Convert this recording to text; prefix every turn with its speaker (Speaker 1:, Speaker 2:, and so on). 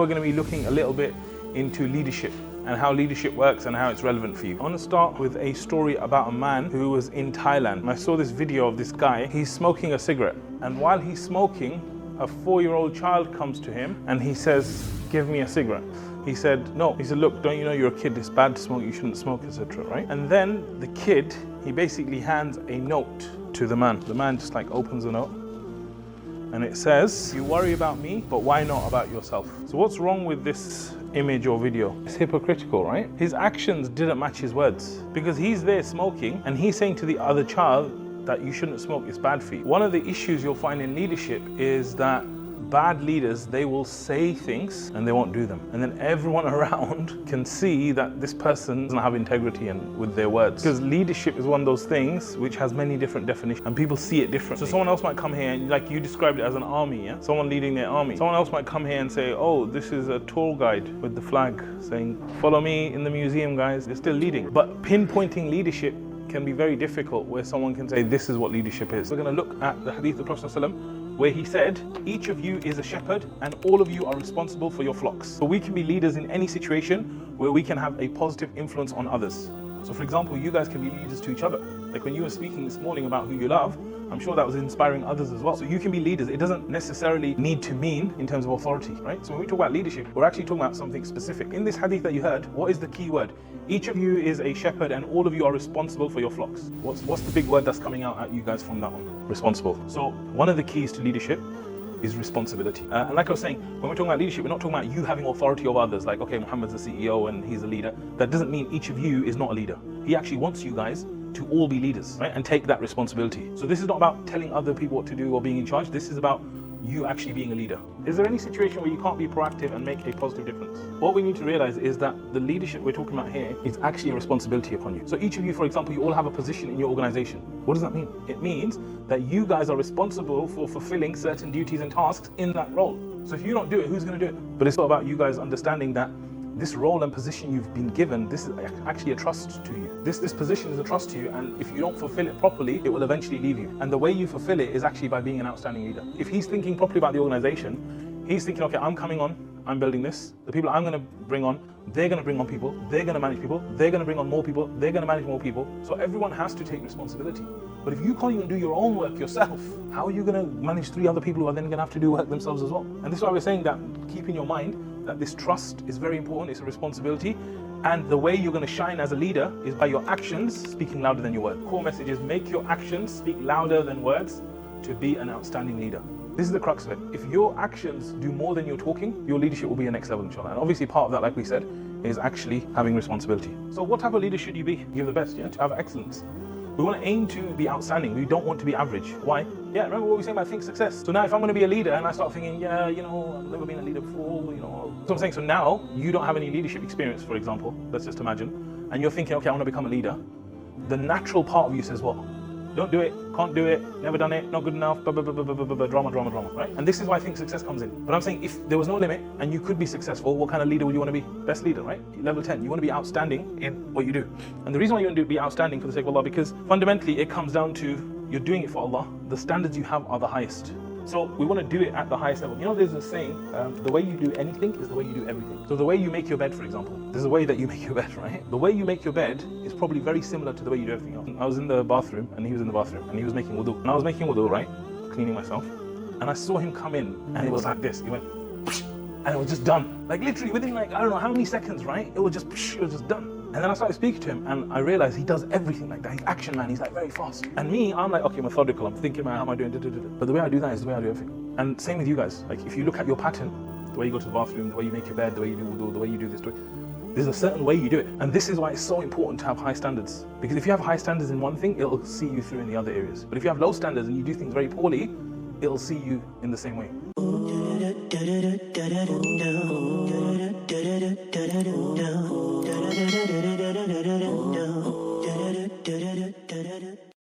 Speaker 1: We're going to be looking a little bit into leadership and how leadership works and how it's relevant for you. I want to start with a story about a man who was in Thailand. And I saw this video of this guy. He's smoking a cigarette, and while he's smoking, a 4-year-old child comes to him and he says, "Give me a cigarette." He said, "No." He said, "Look, don't you know you're a kid? It's bad to smoke. You shouldn't smoke, etc." Right? And then the kid, he basically hands a note to the man. The man just like opens the note, and it says, "You worry about me, but why not about yourself?" So what's wrong with this image or video? It's hypocritical, right? His actions didn't match his words, because he's there smoking and he's saying to the other child that you shouldn't smoke, it's bad for you. One of the issues you'll find in leadership is that bad leaders, they will say things and they won't do them. And then everyone around can see that this person doesn't have integrity and with their words. Because leadership is one of those things which has many different definitions and people see it differently. So someone else might come here and like you described it as an army, yeah? Someone leading their army. Someone else might come here and say, "Oh, this is a tour guide with the flag saying, 'Follow me in the museum, guys.'" They're still leading. But pinpointing leadership can be very difficult where someone can say, "This is what leadership is." We're going to look at the hadith of the Prophet ﷺ, where he said, "Each of you is a shepherd and all of you are responsible for your flocks." So we can be leaders in any situation where we can have a positive influence on others. So for example, you guys can be leaders to each other. Like when you were speaking this morning about who you love, I'm sure that was inspiring others as well. So you can be leaders. It doesn't necessarily need to mean in terms of authority, right? So when we talk about leadership, we're actually talking about something specific. In this hadith that you heard, what is the key word? Each of you is a shepherd and all of you are responsible for your flocks. What's the big word that's coming out at you guys from that one? Responsible. So one of the keys to leadership is responsibility. And like I was saying, when we're talking about leadership, we're not talking about you having authority over others. Like, okay, Muhammad's the CEO and he's a leader. That doesn't mean each of you is not a leader. He actually wants you guys to all be leaders, right? And take that responsibility. So this is not about telling other people what to do or being in charge. This is about you actually being a leader. Is there any situation where you can't be proactive and make a positive difference? What we need to realize is that the leadership we're talking about here is actually a responsibility upon you. So each of you, for example, you all have a position in your organization. What does that mean? It means that you guys are responsible for fulfilling certain duties and tasks in that role. So if you don't do it, who's going to do it? But it's not about you guys understanding that this role and position you've been given, this is actually a trust to you. This position is a trust to you, and if you don't fulfill it properly, it will eventually leave you. And the way you fulfill it is actually by being an outstanding leader. If he's thinking properly about the organization, he's thinking, okay, I'm coming on, I'm building this. The people I'm going to bring on, they're going to bring on people, they're going to manage people, they're going to bring on more people, they're going to manage more people. So everyone has to take responsibility. But if you can't even do your own work yourself, how are you going to manage 3 other people who are then going to have to do work themselves as well? And this is why we're saying that keep in your mind that this trust is very important, it's a responsibility, and the way you're going to shine as a leader is by your actions speaking louder than your words. Core message is make your actions speak louder than words to be an outstanding leader. This is the crux of it. If your actions do more than you're talking, your leadership will be a next level, inshallah. And obviously part of that, like we said, is actually having responsibility. So what type of leader should you be? Give the best, yeah? To have excellence. We want to aim to be outstanding. We don't want to be average. Why? Yeah, remember what we were saying about think success. So now if I'm going to be a leader and I start thinking, yeah, you know, I've never been a leader before, you know. So I'm saying, so now you don't have any leadership experience, for example, let's just imagine, and you're thinking, okay, I want to become a leader. The natural part of you says, what? Don't do it, can't do it, never done it, not good enough, blah, blah, blah, blah, blah, blah, blah, drama, drama, drama, right? And this is why I think success comes in. But I'm saying if there was no limit and you could be successful, what kind of leader would you want to be? Best leader, right? Level 10, you want to be outstanding in what you do. And the reason why you want to be outstanding for the sake of Allah, because fundamentally it comes down to you're doing it for Allah. The standards you have are the highest. So we want to do it at the highest level. You know, there's a saying, the way you do anything is the way you do everything. So the way you make your bed, for example, there's a way that you make your bed, right? The way you make your bed is probably very similar to the way you do everything else. I was in the bathroom and he was in the bathroom and he was making wudu. And I was making wudu, right? Cleaning myself. And I saw him come in and it was like this. He went, and it was just done. Like literally within like, I don't know how many seconds, right? It was just done. And then I started speaking to him and I realized he does everything like that. He's action man, he's like very fast. And me, I'm like, okay, methodical. I'm thinking about how am I doing, But the way I do that is the way I do everything. And same with you guys. Like if you look at your pattern, the way you go to the bathroom, the way you make your bed, the way you do wudu, the way you do this, there's a certain way you do it. And this is why it's so important to have high standards. Because if you have high standards in one thing, it'll see you through in the other areas. But if you have low standards and you do things very poorly, it'll see you in the same way.